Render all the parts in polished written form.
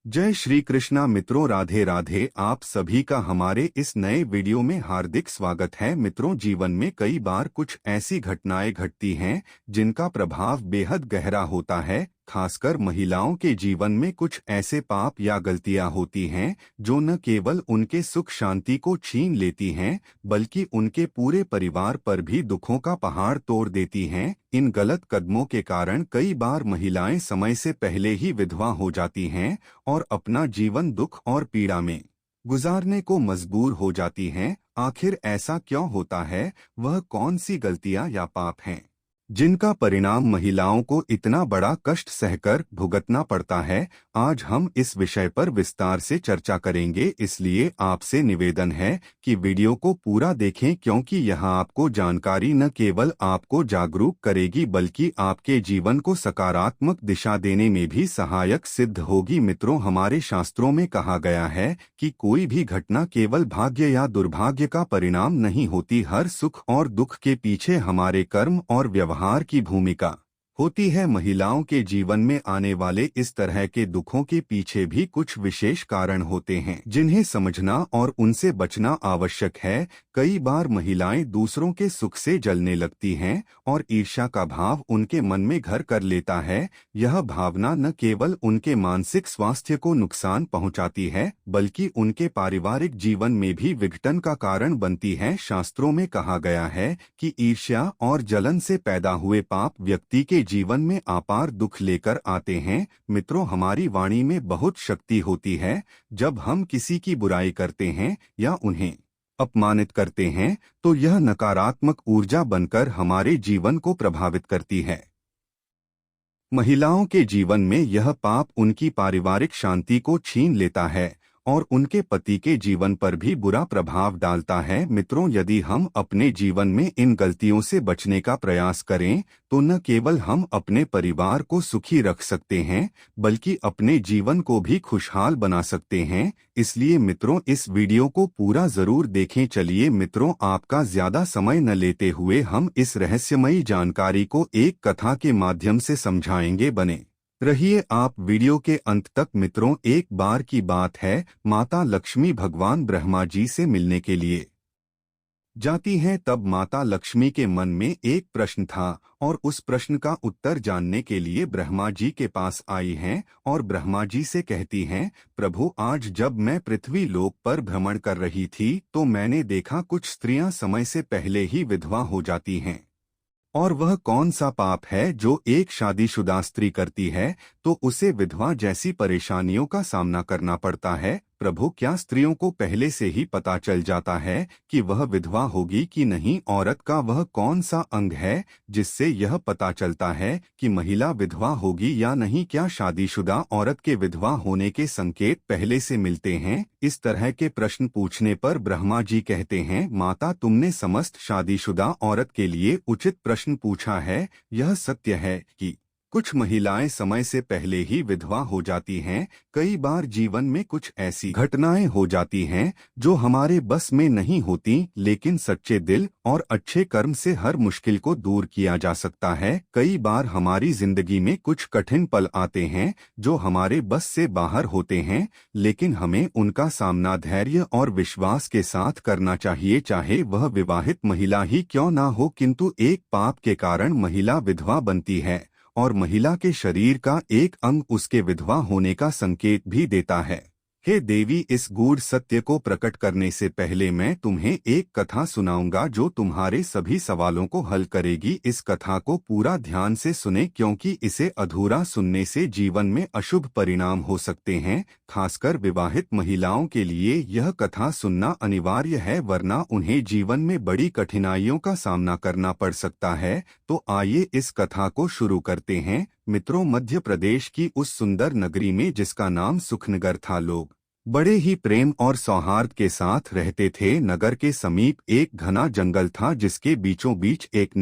जय श्री कृष्णा मित्रों, राधे राधे। आप सभी का हमारे इस नए वीडियो में हार्दिक स्वागत है। मित्रों, जीवन में कई बार कुछ ऐसी घटनाएं घटती हैं जिनका प्रभाव बेहद गहरा होता है। खासकर महिलाओं के जीवन में कुछ ऐसे पाप या गलतियां होती हैं जो न केवल उनके सुख शांति को छीन लेती हैं बल्कि उनके पूरे परिवार पर भी दुखों का पहाड़ तोड़ देती हैं। इन गलत कदमों के कारण कई बार महिलाएं समय से पहले ही विधवा हो जाती हैं और अपना जीवन दुख और पीड़ा में गुजारने को मजबूर हो जाती हैं। आखिर ऐसा क्यों होता है? वह कौन सी गलतियां या पाप हैं जिनका परिणाम महिलाओं को इतना बड़ा कष्ट सहकर भुगतना पड़ता है? आज हम इस विषय पर विस्तार से चर्चा करेंगे, इसलिए आपसे निवेदन है कि वीडियो को पूरा देखें, क्योंकि यह आपको जानकारी न केवल आपको जागरूक करेगी बल्कि आपके जीवन को सकारात्मक दिशा देने में भी सहायक सिद्ध होगी। मित्रों, हमारे शास्त्रों में कहा गया है कि कोई भी घटना केवल भाग्य या दुर्भाग्य का परिणाम नहीं होती। हर सुख और दुख के पीछे हमारे कर्म और व्यवहार की भूमिका होती है। महिलाओं के जीवन में आने वाले इस तरह के दुखों के पीछे भी कुछ विशेष कारण होते हैं जिन्हें समझना और उनसे बचना आवश्यक है। कई बार महिलाएं दूसरों के सुख से जलने लगती हैं और ईर्ष्या का भाव उनके मन में घर कर लेता है। यह भावना न केवल उनके मानसिक स्वास्थ्य को नुकसान पहुंचाती है बल्कि उनके पारिवारिक जीवन में भी विघटन का कारण बनती है। शास्त्रों में कहा गया है कि ईर्ष्या और जलन से पैदा हुए पाप व्यक्ति के जीवन में अपार दुख लेकर आते हैं। मित्रों, हमारी वाणी में बहुत शक्ति होती है। जब हम किसी की बुराई करते हैं या उन्हें अपमानित करते हैं तो यह नकारात्मक ऊर्जा बनकर हमारे जीवन को प्रभावित करती है। महिलाओं के जीवन में यह पाप उनकी पारिवारिक शांति को छीन लेता है और उनके पति के जीवन पर भी बुरा प्रभाव डालता है। मित्रों, यदि हम अपने जीवन में इन गलतियों से बचने का प्रयास करें तो न केवल हम अपने परिवार को सुखी रख सकते हैं बल्कि अपने जीवन को भी खुशहाल बना सकते हैं। इसलिए मित्रों, इस वीडियो को पूरा जरूर देखें। चलिए मित्रों, आपका ज्यादा समय न लेते हुए हम इस रहस्यमयी जानकारी को एक कथा के माध्यम से समझाएंगे। बने रहिए आप वीडियो के अंत तक। मित्रों, एक बार की बात है, माता लक्ष्मी भगवान ब्रह्मा जी से मिलने के लिए जाती हैं। तब माता लक्ष्मी के मन में एक प्रश्न था और उस प्रश्न का उत्तर जानने के लिए ब्रह्मा जी के पास आई हैं और ब्रह्मा जी से कहती हैं, प्रभु, आज जब मैं पृथ्वी लोक पर भ्रमण कर रही थी तो मैंने देखा कुछ स्त्रियां समय से पहले ही विधवा हो जाती हैं। और वह कौन सा पाप है जो एक शादीशुदा स्त्री करती है तो उसे विधवा जैसी परेशानियों का सामना करना पड़ता है? प्रभु, क्या स्त्रियों को पहले से ही पता चल जाता है कि वह विधवा होगी कि नहीं? औरत का वह कौन सा अंग है जिससे यह पता चलता है कि महिला विधवा होगी या नहीं? क्या शादीशुदा औरत के विधवा होने के संकेत पहले से मिलते हैं? इस तरह के प्रश्न पूछने पर ब्रह्मा जी कहते हैं, माता, तुमने समस्त शादीशुदा औरत के लिए उचित प्रश्न पूछा है। यह सत्य है कि कुछ महिलाएं समय से पहले ही विधवा हो जाती हैं। कई बार जीवन में कुछ ऐसी घटनाएं हो जाती हैं जो हमारे बस में नहीं होती, लेकिन सच्चे दिल और अच्छे कर्म से हर मुश्किल को दूर किया जा सकता है। कई बार हमारी जिंदगी में कुछ कठिन पल आते हैं जो हमारे बस से बाहर होते हैं, लेकिन हमें उनका सामना धैर्य और विश्वास के साथ करना चाहिए, चाहे वह विवाहित महिला ही क्यों ना हो। किंतु एक पाप के कारण महिला विधवा बनती है और महिला के शरीर का एक अंग उसके विधवा होने का संकेत भी देता है। हे देवी, इस गूढ़ सत्य को प्रकट करने से पहले मैं तुम्हें एक कथा सुनाऊंगा जो तुम्हारे सभी सवालों को हल करेगी। इस कथा को पूरा ध्यान से सुने, क्योंकि इसे अधूरा सुनने से जीवन में अशुभ परिणाम हो सकते हैं। खासकर विवाहित महिलाओं के लिए यह कथा सुनना अनिवार्य है, वरना उन्हें जीवन में बड़ी कठिनाइयों का सामना करना पड़ सकता है। तो आइए इस कथा को शुरू करते हैं। मित्रों, मध्य प्रदेश की उस सुंदर नगरी में जिसका नाम सुखनगर था, लोग बड़े ही प्रेम और सौहार्द के साथ रहते थे। नगर के समीप एक घना जंगल था जिसके बीचों बीच एक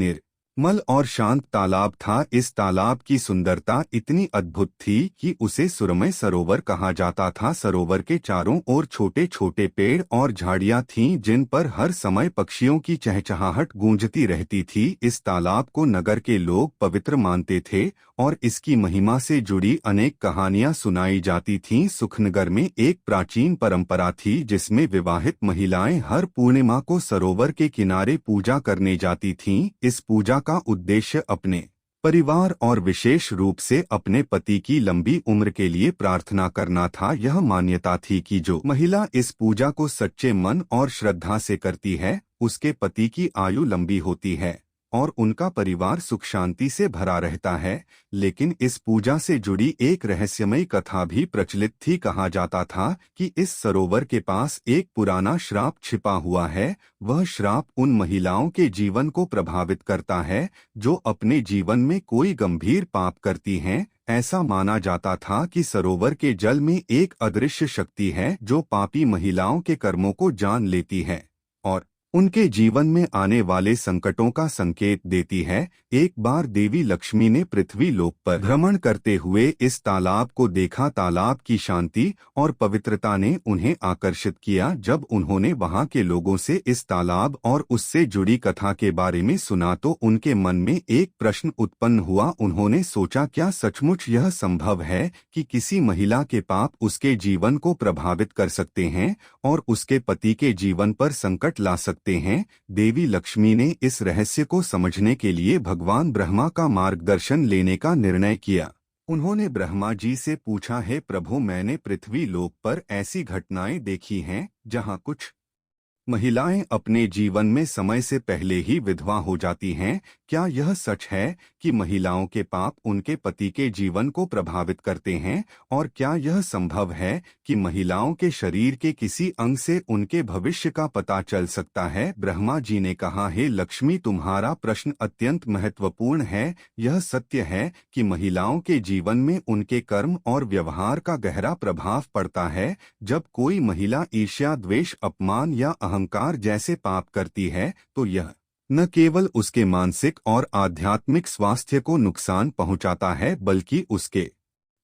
मल और शांत तालाब था। इस तालाब की सुंदरता इतनी अद्भुत थी कि उसे सुरमय सरोवर कहा जाता था। सरोवर के चारों ओर छोटे छोटे पेड़ और झाड़ियां थीं जिन पर हर समय पक्षियों की चहचहाहट गूंजती रहती थी। इस तालाब को नगर के लोग पवित्र मानते थे और इसकी महिमा से जुड़ी अनेक कहानियां सुनाई जाती थीं। सुखनगर में एक प्राचीन परंपरा थी जिसमें विवाहित महिलाएं हर पूर्णिमा को सरोवर के किनारे पूजा करने जाती थीं। इस पूजा का उद्देश्य अपने परिवार और विशेष रूप से अपने पति की लंबी उम्र के लिए प्रार्थना करना था। यह मान्यता थी कि जो महिला इस पूजा को सच्चे मन और श्रद्धा से करती है उसके पति की आयु लंबी होती है और उनका परिवार सुख शांति से भरा रहता है। लेकिन इस पूजा से जुड़ी एक रहस्यमयी कथा भी प्रचलित थी। कहा जाता था कि इस सरोवर के पास एक पुराना श्राप छिपा हुआ है। वह श्राप उन महिलाओं के जीवन को प्रभावित करता है जो अपने जीवन में कोई गंभीर पाप करती हैं। ऐसा माना जाता था कि सरोवर के जल में एक अदृश्य शक्ति है जो पापी महिलाओं के कर्मों को जान लेती है और उनके जीवन में आने वाले संकटों का संकेत देती है। एक बार देवी लक्ष्मी ने पृथ्वी लोक पर भ्रमण करते हुए इस तालाब को देखा। तालाब की शांति और पवित्रता ने उन्हें आकर्षित किया। जब उन्होंने वहां के लोगों से इस तालाब और उससे जुड़ी कथा के बारे में सुना तो उनके मन में एक प्रश्न उत्पन्न हुआ। उन्होंने सोचा, क्या सचमुच यह संभव है कि किसी महिला के पाप उसके जीवन को प्रभावित कर सकते हैं और उसके पति के जीवन पर संकट ला सकते हैं? देवी लक्ष्मी ने इस रहस्य को समझने के लिए भगवान ब्रह्मा का मार्गदर्शन लेने का निर्णय किया। उन्होंने ब्रह्मा जी से पूछा, हे प्रभु, मैंने पृथ्वी लोक पर ऐसी घटनाएं देखी हैं जहां कुछ महिलाएं अपने जीवन में समय से पहले ही विधवा हो जाती हैं। क्या यह सच है कि महिलाओं के पाप उनके पति के जीवन को प्रभावित करते हैं? और क्या यह संभव है कि महिलाओं के शरीर के किसी अंग से उनके भविष्य का पता चल सकता है? ब्रह्मा जी ने कहा, हे लक्ष्मी, तुम्हारा प्रश्न अत्यंत महत्वपूर्ण है। यह सत्य है कि महिलाओं के जीवन में उनके कर्म और व्यवहार का गहरा प्रभाव पड़ता है। जब कोई महिला ईर्ष्या, द्वेष, अपमान या अहंकार जैसे पाप करती है तो यह न केवल उसके मानसिक और आध्यात्मिक स्वास्थ्य को नुकसान पहुंचाता है बल्कि उसके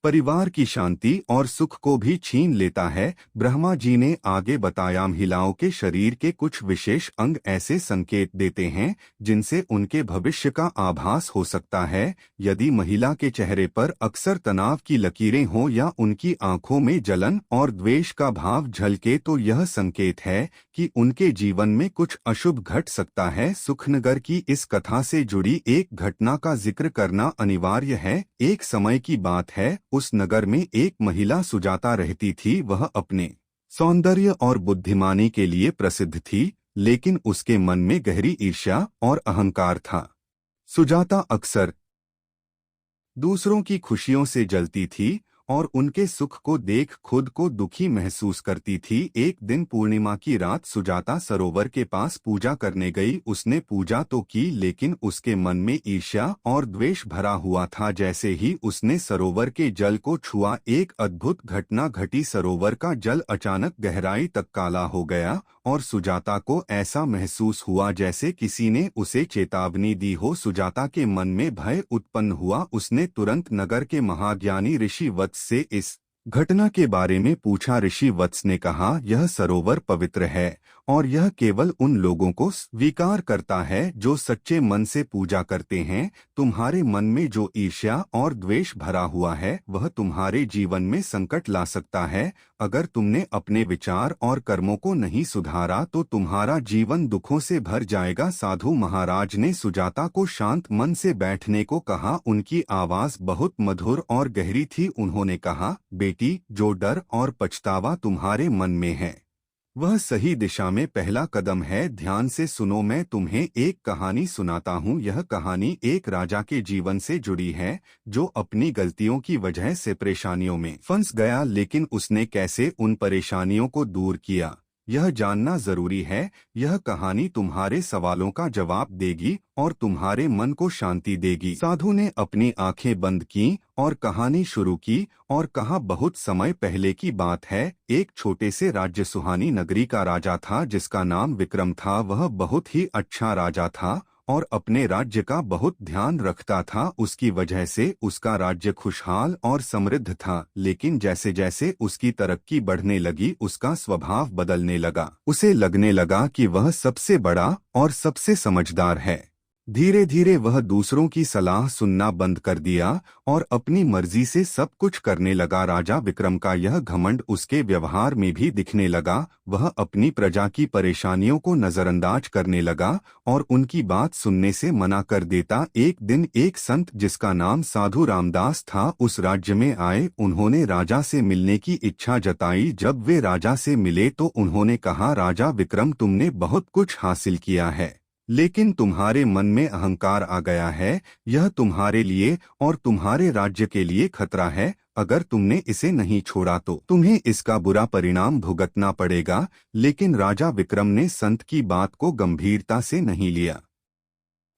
परिवार की शांति और सुख को भी छीन लेता है। ब्रह्मा जी ने आगे बताया, महिलाओं के शरीर के कुछ विशेष अंग ऐसे संकेत देते हैं जिनसे उनके भविष्य का आभास हो सकता है। यदि महिला के चेहरे पर अक्सर तनाव की लकीरें हों या उनकी आंखों में जलन और द्वेष का भाव झलके तो यह संकेत है कि उनके जीवन में कुछ अशुभ घट सकता है। सुखनगर की इस कथा से जुड़ी एक घटना का जिक्र करना अनिवार्य है। एक समय की बात है, उस नगर में एक महिला सुजाता रहती थी। वह अपने सौंदर्य और बुद्धिमानी के लिए प्रसिद्ध थी, लेकिन उसके मन में गहरी ईर्ष्या और अहंकार था। सुजाता अक्सर दूसरों की खुशियों से जलती थी और उनके सुख को देख खुद को दुखी महसूस करती थी। एक दिन पूर्णिमा की रात सुजाता सरोवर के पास पूजा करने गई। उसने पूजा तो की लेकिन उसके मन में ईर्ष्या और द्वेष भरा हुआ था। जैसे ही उसने सरोवर के जल को छुआ, एक अद्भुत घटना घटी। सरोवर का जल अचानक गहराई तक काला हो गया और सुजाता को ऐसा महसूस हुआ जैसे किसी ने उसे चेतावनी दी हो। सुजाता के मन में भय उत्पन्न हुआ। उसने तुरंत नगर के महाज्ञानी ऋषि वत्स से इस घटना के बारे में पूछा। ऋषि वत्स ने कहा, यह सरोवर पवित्र है और यह केवल उन लोगों को स्वीकार करता है जो सच्चे मन से पूजा करते हैं। तुम्हारे मन में जो ईर्ष्या और द्वेष भरा हुआ है वह तुम्हारे जीवन में संकट ला सकता है। अगर तुमने अपने विचार और कर्मों को नहीं सुधारा तो तुम्हारा जीवन दुखों से भर जाएगा। साधु महाराज ने सुजाता को शांत मन से बैठने को कहा। उनकी आवाज बहुत मधुर और गहरी थी। उन्होंने कहा, बेटी, जो डर और पछतावा तुम्हारे मन में है वह सही दिशा में पहला कदम है। ध्यान से सुनो, मैं तुम्हें एक कहानी सुनाता हूँ। यह कहानी एक राजा के जीवन से जुड़ी है जो अपनी गलतियों की वजह से परेशानियों में फंस गया, लेकिन उसने कैसे उन परेशानियों को दूर किया यह जानना जरूरी है। यह कहानी तुम्हारे सवालों का जवाब देगी और तुम्हारे मन को शांति देगी। साधु ने अपनी आंखें बंद की और कहानी शुरू की और कहा, बहुत समय पहले की बात है। एक छोटे से राज्य सुहानी नगरी का राजा था जिसका नाम विक्रम था। वह बहुत ही अच्छा राजा था और अपने राज्य का बहुत ध्यान रखता था। उसकी वजह से उसका राज्य खुशहाल और समृद्ध था। लेकिन जैसे जैसे उसकी तरक्की बढ़ने लगी, उसका स्वभाव बदलने लगा। उसे लगने लगा कि वह सबसे बड़ा और सबसे समझदार है। धीरे धीरे वह दूसरों की सलाह सुनना बंद कर दिया और अपनी मर्जी से सब कुछ करने लगा। राजा विक्रम का यह घमंड उसके व्यवहार में भी दिखने लगा। वह अपनी प्रजा की परेशानियों को नजरअंदाज करने लगा और उनकी बात सुनने से मना कर देता। एक दिन एक संत जिसका नाम साधु रामदास था उस राज्य में आए। उन्होंने राजा से मिलने की इच्छा जताई। जब वे राजा से मिले तो उन्होंने कहा, राजा विक्रम, तुमने बहुत कुछ हासिल किया है, लेकिन तुम्हारे मन में अहंकार आ गया है। यह तुम्हारे लिए और तुम्हारे राज्य के लिए खतरा है। अगर तुमने इसे नहीं छोड़ा तो तुम्हें इसका बुरा परिणाम भुगतना पड़ेगा। लेकिन राजा विक्रम ने संत की बात को गंभीरता से नहीं लिया।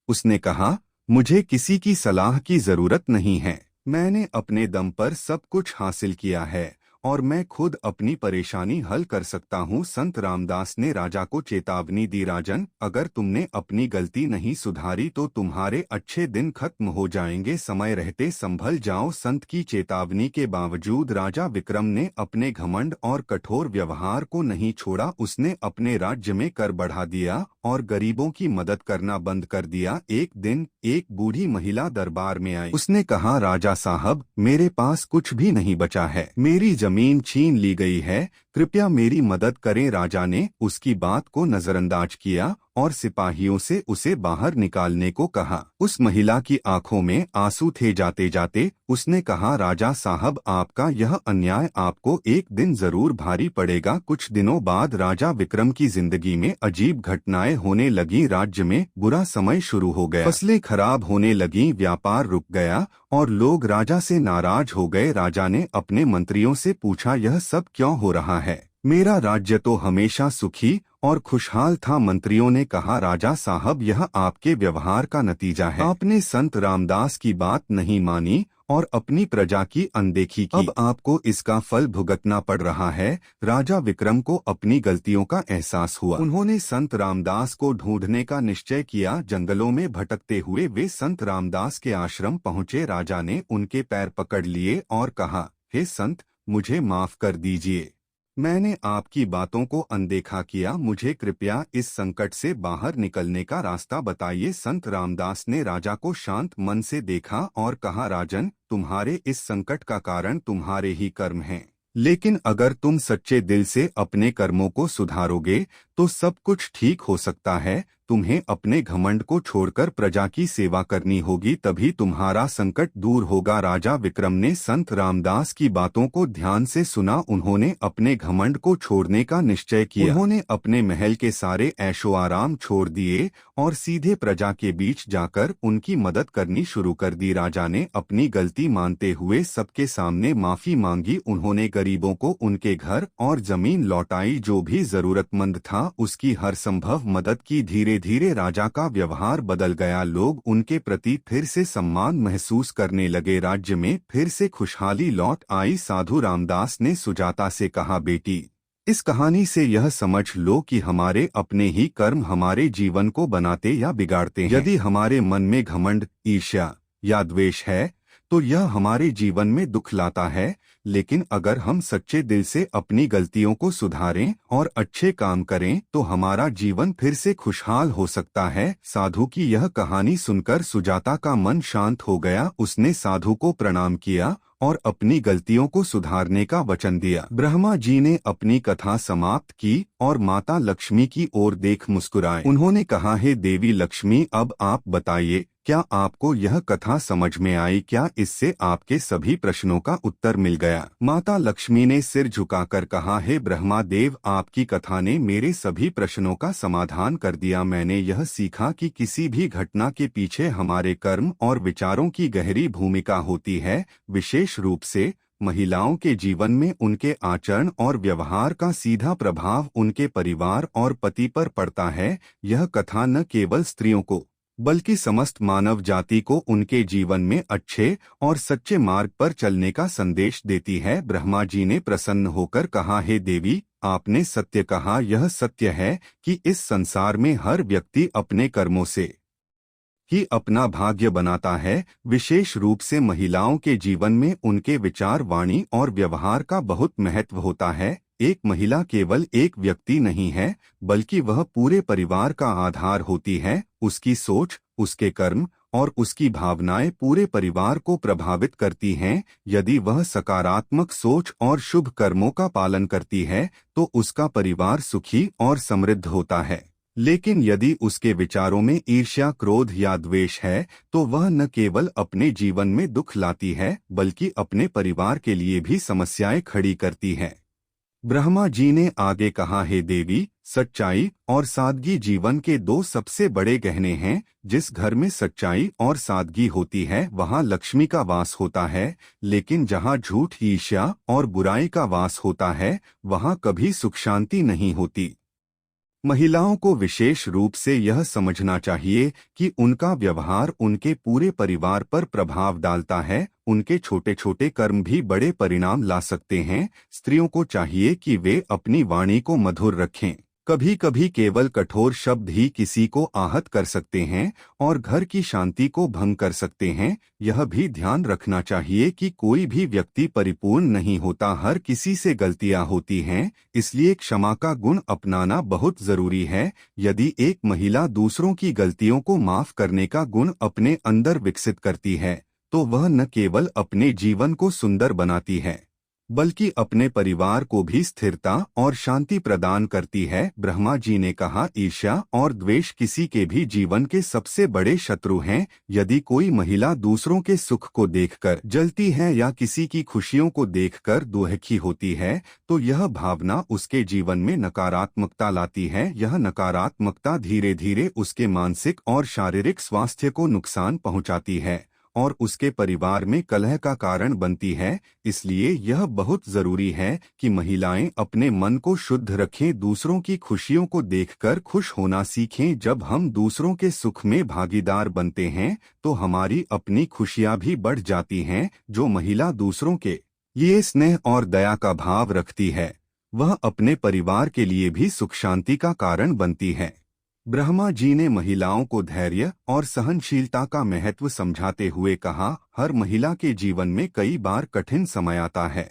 उसने कहा, मुझे किसी की सलाह की जरूरत नहीं है। मैंने अपने दम पर सब कुछ हासिल किया है और मैं खुद अपनी परेशानी हल कर सकता हूँ। संत रामदास ने राजा को चेतावनी दी, राजन, अगर तुमने अपनी गलती नहीं सुधारी तो तुम्हारे अच्छे दिन खत्म हो जाएंगे। समय रहते संभल जाओ। संत की चेतावनी के बावजूद राजा विक्रम ने अपने घमंड और कठोर व्यवहार को नहीं छोड़ा। उसने अपने राज्य में कर बढ़ा दिया और गरीबों की मदद करना बंद कर दिया। एक दिन एक बूढ़ी महिला दरबार में आई। उसने कहा, राजा साहब, मेरे पास कुछ भी नहीं बचा है। मेरी जमीन छीन ली गई है, कृपया मेरी मदद करें। राजा ने उसकी बात को नजरअंदाज किया और सिपाहियों से उसे बाहर निकालने को कहा। उस महिला की आंखों में आंसू थे। जाते जाते उसने कहा, राजा साहब, आपका यह अन्याय आपको एक दिन जरूर भारी पड़ेगा। कुछ दिनों बाद राजा विक्रम की जिंदगी में अजीब घटनाएं होने लगी। राज्य में बुरा समय शुरू हो गया, फसलें खराब होने लगी, व्यापार रुक गया और लोग राजा से नाराज हो गए। राजा ने अपने मंत्रियों से पूछा, यह सब क्यों हो रहा है? मेरा राज्य तो हमेशा सुखी और खुशहाल था। मंत्रियों ने कहा, राजा साहब, यह आपके व्यवहार का नतीजा है। आपने संत रामदास की बात नहीं मानी और अपनी प्रजा की अनदेखी की। अब आपको इसका फल भुगतना पड़ रहा है। राजा विक्रम को अपनी गलतियों का एहसास हुआ। उन्होंने संत रामदास को ढूंढने का निश्चय किया। जंगलों में भटकते हुए वे संत रामदास के आश्रम पहुंचे। राजा ने उनके पैर पकड़ लिए और कहा, हे संत, मुझे माफ कर दीजिए। मैंने आपकी बातों को अनदेखा किया। मुझे कृपया इस संकट से बाहर निकलने का रास्ता बताइए। संत रामदास ने राजा को शांत मन से देखा और कहा, राजन, तुम्हारे इस संकट का कारण तुम्हारे ही कर्म हैं। लेकिन अगर तुम सच्चे दिल से अपने कर्मों को सुधारोगे तो सब कुछ ठीक हो सकता है। तुम्हें अपने घमंड को छोड़कर प्रजा की सेवा करनी होगी, तभी तुम्हारा संकट दूर होगा। राजा विक्रम ने संत रामदास की बातों को ध्यान से सुना। उन्होंने अपने घमंड को छोड़ने का निश्चय किया। उन्होंने अपने महल के सारे ऐशो आराम छोड़ दिए और सीधे प्रजा के बीच जाकर उनकी मदद करनी शुरू कर दी। राजा ने अपनी गलती मानते हुए सबके सामने माफी मांगी। उन्होंने गरीबों को उनके घर और जमीन लौटाई। जो भी जरूरतमंद था उसकी हर संभव मदद की। धीरे धीरे राजा का व्यवहार बदल गया। लोग उनके प्रति फिर से सम्मान महसूस करने लगे। राज्य में फिर से खुशहाली लौट आई। साधु रामदास ने सुजाता से कहा, बेटी, इस कहानी से यह समझ लो कि हमारे अपने ही कर्म हमारे जीवन को बनाते या बिगाड़ते हैं। यदि हमारे मन में घमंड, ईर्ष्या या द्वेष है तो यह हमारे जीवन में दुख लाता है। लेकिन अगर हम सच्चे दिल से अपनी गलतियों को सुधारें और अच्छे काम करें तो हमारा जीवन फिर से खुशहाल हो सकता है। साधु की यह कहानी सुनकर सुजाता का मन शांत हो गया। उसने साधु को प्रणाम किया और अपनी गलतियों को सुधारने का वचन दिया। ब्रह्मा जी ने अपनी कथा समाप्त की और माता लक्ष्मी की ओर देख मुस्कुराए। उन्होंने कहा, हे देवी लक्ष्मी, अब आप बताइए, क्या आपको यह कथा समझ में आई? क्या इससे आपके सभी प्रश्नों का उत्तर मिल गया? माता लक्ष्मी ने सिर झुकाकर कहा, हे ब्रह्मा देव, आपकी कथा ने मेरे सभी प्रश्नों का समाधान कर दिया। मैंने यह सीखा कि किसी भी घटना के पीछे हमारे कर्म और विचारों की गहरी भूमिका होती है। विशेष रूप से महिलाओं के जीवन में उनके आचरण और व्यवहार का सीधा प्रभाव उनके परिवार और पति पर पड़ता है। यह कथा न केवल स्त्रियों को बल्कि समस्त मानव जाति को उनके जीवन में अच्छे और सच्चे मार्ग पर चलने का संदेश देती है। ब्रह्मा जी ने प्रसन्न होकर कहा, हे देवी, आपने सत्य कहा। यह सत्य है कि इस संसार में हर व्यक्ति अपने कर्मों से ही अपना भाग्य बनाता है। विशेष रूप से महिलाओं के जीवन में उनके विचार, वाणी और व्यवहार का बहुत महत्व होता है। एक महिला केवल एक व्यक्ति नहीं है, बल्कि वह पूरे परिवार का आधार होती है। उसकी सोच, उसके कर्म और उसकी भावनाएं पूरे परिवार को प्रभावित करती हैं। यदि वह सकारात्मक सोच और शुभ कर्मों का पालन करती है, तो उसका परिवार सुखी और समृद्ध होता है। लेकिन यदि उसके विचारों में ईर्ष्या, क्रोध या द्वेष है, तो वह न केवल अपने जीवन में दुख लाती है, बल्कि अपने परिवार के लिए भी समस्याएं खड़ी करती है। ब्रह्मा जी ने आगे कहा, हे देवी, सच्चाई और सादगी जीवन के दो सबसे बड़े गहने हैं। जिस घर में सच्चाई और सादगी होती है, वहाँ लक्ष्मी का वास होता है। लेकिन जहाँ झूठ, ईर्ष्या और बुराई का वास होता है, वहाँ कभी सुख शांति नहीं होती। महिलाओं को विशेष रूप से यह समझना चाहिए कि उनका व्यवहार उनके पूरे परिवार पर प्रभाव डालता है। उनके छोटे छोटे कर्म भी बड़े परिणाम ला सकते हैं। स्त्रियों को चाहिए कि वे अपनी वाणी को मधुर रखें। कभी कभी केवल कठोर शब्द ही किसी को आहत कर सकते हैं और घर की शांति को भंग कर सकते हैं। यह भी ध्यान रखना चाहिए कि कोई भी व्यक्ति परिपूर्ण नहीं होता, हर किसी से गलतियां होती हैं। इसलिए क्षमा का गुण अपनाना बहुत जरूरी है। यदि एक महिला दूसरों की गलतियों को माफ करने का गुण अपने अंदर विकसित करती है, तो वह न केवल अपने जीवन को सुंदर बनाती है, बल्कि अपने परिवार को भी स्थिरता और शांति प्रदान करती है। ब्रह्मा जी ने कहा, ईर्ष्या और द्वेष किसी के भी जीवन के सबसे बड़े शत्रु हैं। यदि कोई महिला दूसरों के सुख को देखकर जलती है या किसी की खुशियों को देखकर दुखी होती है, तो यह भावना उसके जीवन में नकारात्मकता लाती है। यह नकारात्मकता धीरे धीरे उसके मानसिक और शारीरिक स्वास्थ्य को नुकसान पहुंचाती है और उसके परिवार में कलह का कारण बनती है। इसलिए यह बहुत जरूरी है कि महिलाएं अपने मन को शुद्ध रखें, दूसरों की खुशियों को देखकर खुश होना सीखें। जब हम दूसरों के सुख में भागीदार बनते हैं, तो हमारी अपनी खुशियां भी बढ़ जाती हैं। जो महिला दूसरों के लिए स्नेह और दया का भाव रखती है, वह अपने परिवार के लिए भी सुख शांति का कारण बनती है। ब्रह्मा जी ने महिलाओं को धैर्य और सहनशीलता का महत्व समझाते हुए कहा, हर महिला के जीवन में कई बार कठिन समय आता है।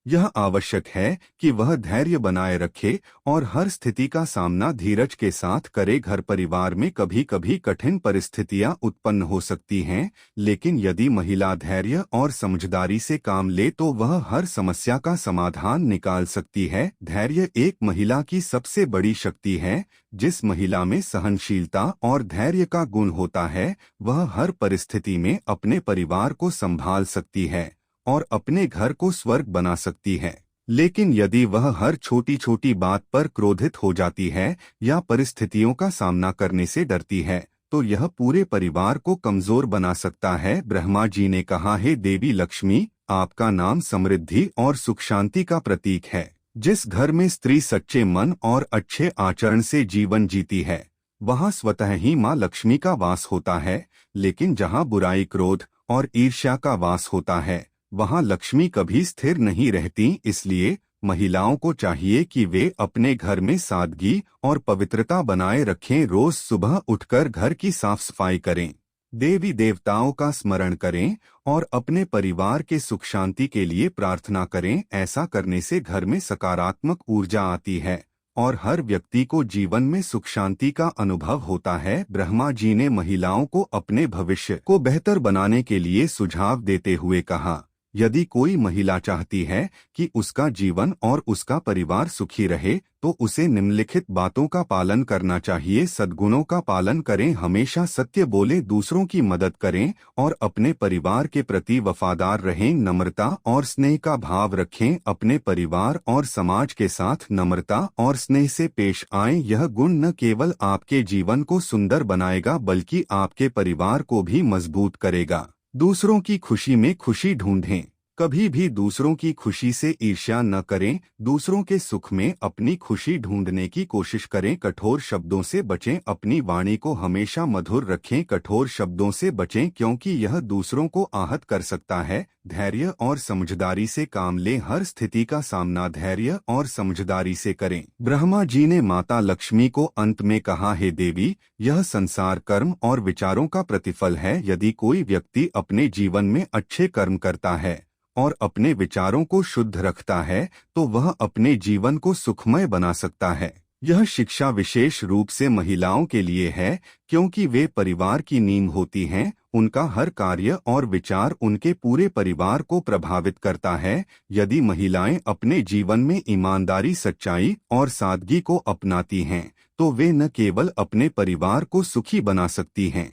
यह आवश्यक है कि वह धैर्य बनाए रखे और हर स्थिति का सामना धीरज के साथ करे। घर परिवार में कभी कभी कठिन परिस्थितियां उत्पन्न हो सकती हैं, लेकिन यदि महिला धैर्य और समझदारी से काम ले, तो वह हर समस्या का समाधान निकाल सकती है। धैर्य एक महिला की सबसे बड़ी शक्ति है। जिस महिला में सहनशीलता और धैर्य का गुण होता है, वह हर परिस्थिति में अपने परिवार को संभाल सकती है और अपने घर को स्वर्ग बना सकती है। लेकिन यदि वह हर छोटी छोटी बात पर क्रोधित हो जाती है या परिस्थितियों का सामना करने से डरती है, तो यह पूरे परिवार को कमजोर बना सकता है। ब्रह्मा जी ने कहा, हे देवी लक्ष्मी, आपका नाम समृद्धि और सुख शांति का प्रतीक है। जिस घर में स्त्री सच्चे मन और अच्छे आचरण से जीवन जीती है, वहाँ स्वतः ही माँ लक्ष्मी का वास होता है। लेकिन जहाँ बुराई, क्रोध और ईर्ष्या का वास होता है, वहाँ लक्ष्मी कभी स्थिर नहीं रहती। इसलिए महिलाओं को चाहिए कि वे अपने घर में सादगी और पवित्रता बनाए रखें। रोज सुबह उठकर घर की साफ सफाई करें, देवी देवताओं का स्मरण करें और अपने परिवार के सुख शांति के लिए प्रार्थना करें। ऐसा करने से घर में सकारात्मक ऊर्जा आती है और हर व्यक्ति को जीवन में सुख शांति का अनुभव होता है। ब्रह्मा जी ने महिलाओं को अपने भविष्य को बेहतर बनाने के लिए सुझाव देते हुए कहा, यदि कोई महिला चाहती है कि उसका जीवन और उसका परिवार सुखी रहे, तो उसे निम्नलिखित बातों का पालन करना चाहिए। सद्गुणों का पालन करें, हमेशा सत्य बोले, दूसरों की मदद करें और अपने परिवार के प्रति वफादार रहें। नम्रता और स्नेह का भाव रखें, अपने परिवार और समाज के साथ नम्रता और स्नेह से पेश आएं। यह गुण न केवल आपके जीवन को सुंदर बनाएगा, बल्कि आपके परिवार को भी मजबूत करेगा। दूसरों की खुशी में खुशी ढूंढें, कभी भी दूसरों की खुशी से ईर्ष्या न करें, दूसरों के सुख में अपनी खुशी ढूंढने की कोशिश करें। कठोर शब्दों से बचें, अपनी वाणी को हमेशा मधुर रखें। कठोर शब्दों से बचें क्योंकि यह दूसरों को आहत कर सकता है। धैर्य और समझदारी से काम लें, हर स्थिति का सामना धैर्य और समझदारी से करें। ब्रह्मा जी ने माता लक्ष्मी को अंत में कहा, हे देवी, यह संसार कर्म और विचारों का प्रतिफल है। यदि कोई व्यक्ति अपने जीवन में अच्छे कर्म करता है और अपने विचारों को शुद्ध रखता है तो वह अपने जीवन को सुखमय बना सकता है। यह शिक्षा विशेष रूप से महिलाओं के लिए है क्योंकि वे परिवार की नींव होती हैं। उनका हर कार्य और विचार उनके पूरे परिवार को प्रभावित करता है। यदि महिलाएं अपने जीवन में ईमानदारी, सच्चाई और सादगी को अपनाती हैं तो वे न केवल अपने परिवार को सुखी बना सकती हैं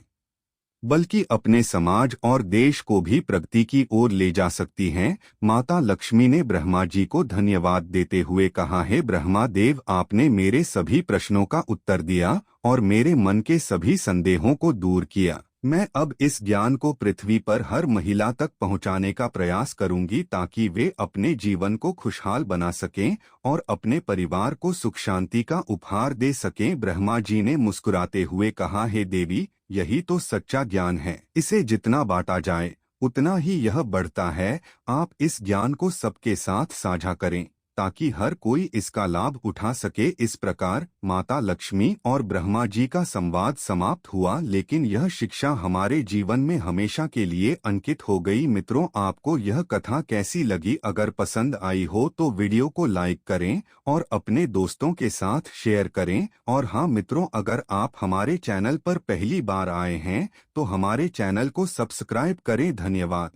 बल्कि अपने समाज और देश को भी प्रगति की ओर ले जा सकती हैं। माता लक्ष्मी ने ब्रह्मा जी को धन्यवाद देते हुए कहा, हे ब्रह्मा देव, आपने मेरे सभी प्रश्नों का उत्तर दिया और मेरे मन के सभी संदेहों को दूर किया। मैं अब इस ज्ञान को पृथ्वी पर हर महिला तक पहुंचाने का प्रयास करूंगी ताकि वे अपने जीवन को खुशहाल बना सकें और अपने परिवार को सुख शांति का उपहार दे सकें। ब्रह्मा जी ने मुस्कुराते हुए कहा, हे देवी, यही तो सच्चा ज्ञान है। इसे जितना बांटा जाए उतना ही यह बढ़ता है। आप इस ज्ञान को सबके साथ साझा करें ताकि हर कोई इसका लाभ उठा सके। इस प्रकार माता लक्ष्मी और ब्रह्मा जी का संवाद समाप्त हुआ, लेकिन यह शिक्षा हमारे जीवन में हमेशा के लिए अंकित हो गई। मित्रों, आपको यह कथा कैसी लगी? अगर पसंद आई हो तो वीडियो को लाइक करें और अपने दोस्तों के साथ शेयर करें। और हाँ मित्रों, अगर आप हमारे चैनल पर पहली बार आए हैं तो हमारे चैनल को सब्सक्राइब करें। धन्यवाद।